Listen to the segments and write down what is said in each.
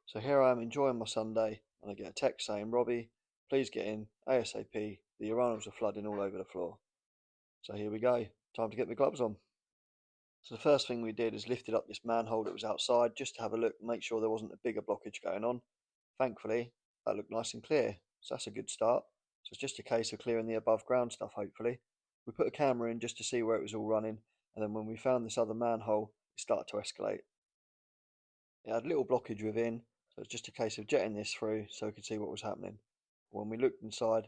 So here I am enjoying my Sunday, and I get a text saying, Robbie, please get in ASAP. The urinals are flooding all over the floor. So here we go. Time to get my gloves on. So the first thing we did is lifted up this manhole that was outside just to have a look and make sure there wasn't a bigger blockage going on. Thankfully, that looked nice and clear, so that's a good start. So it's just a case of clearing the above ground stuff, hopefully. We put a camera in just to see where it was all running, and then when we found this other manhole, it started to escalate. It had little blockage within, so it's just a case of jetting this through so we could see what was happening. When we looked inside,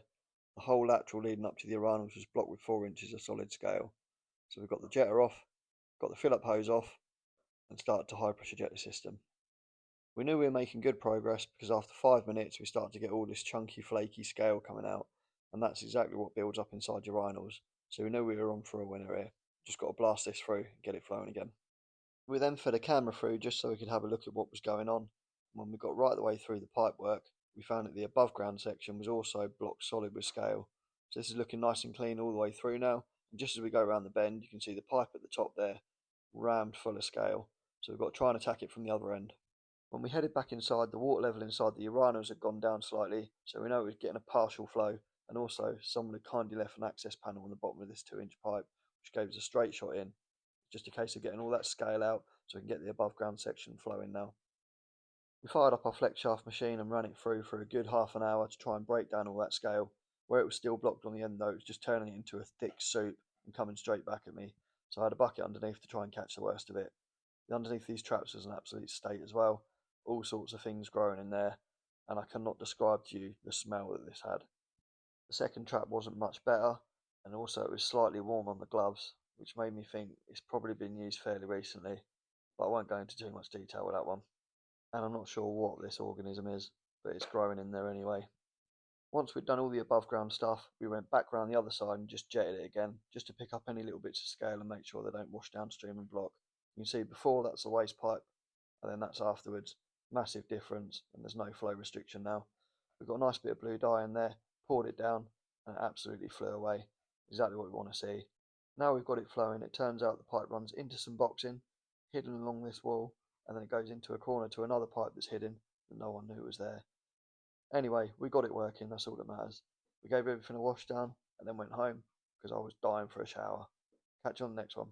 the whole lateral leading up to the urinals was blocked with 4 inches of solid scale. So we got the jetter off, got the fill up hose off, and started to high pressure jet the system. We knew we were making good progress because after 5 minutes we started to get all this chunky flaky scale coming out, and that's exactly what builds up inside urinals. So we knew we were on for a winner here. Just got to blast this through and get it flowing again. We then fed a camera through just so we could have a look at what was going on. When we got right the way through the pipe work, we found that the above ground section was also blocked solid with scale. So this is looking nice and clean all the way through now. And just as we go around the bend, you can see the pipe at the top there rammed full of scale. So we've got to try and attack it from the other end. When we headed back inside, the water level inside the urinals had gone down slightly, so we know it was getting a partial flow, and also someone had kindly left an access panel on the bottom of this 2-inch pipe, which gave us a straight shot in. Just a case of getting all that scale out so we can get the above ground section flowing now. We fired up our flex shaft machine and ran it through for a good half an hour to try and break down all that scale. Where it was still blocked on the end though, it was just turning it into a thick soup and coming straight back at me, so I had a bucket underneath to try and catch the worst of it. Underneath these traps was an absolute state as well, all sorts of things growing in there, and I cannot describe to you the smell that this had. The second trap wasn't much better, and also it was slightly warm on the gloves, which made me think it's probably been used fairly recently, but I won't go into too much detail with that one. And I'm not sure what this organism is, but it's growing in there anyway. Once we'd done all the above ground stuff, we went back round the other side and just jetted it again, just to pick up any little bits of scale and make sure they don't wash downstream and block. You can see before that's the waste pipe, and then that's afterwards. Massive difference, and there's no flow restriction now. We've got a nice bit of blue dye in there, poured it down, and it absolutely flew away. Exactly what we want to see. Now we've got it flowing, it turns out the pipe runs into some boxing, hidden along this wall, and then it goes into a corner to another pipe that's hidden that no one knew was there. Anyway, we got it working, that's all that matters. We gave everything a wash down and then went home because I was dying for a shower. Catch you on the next one.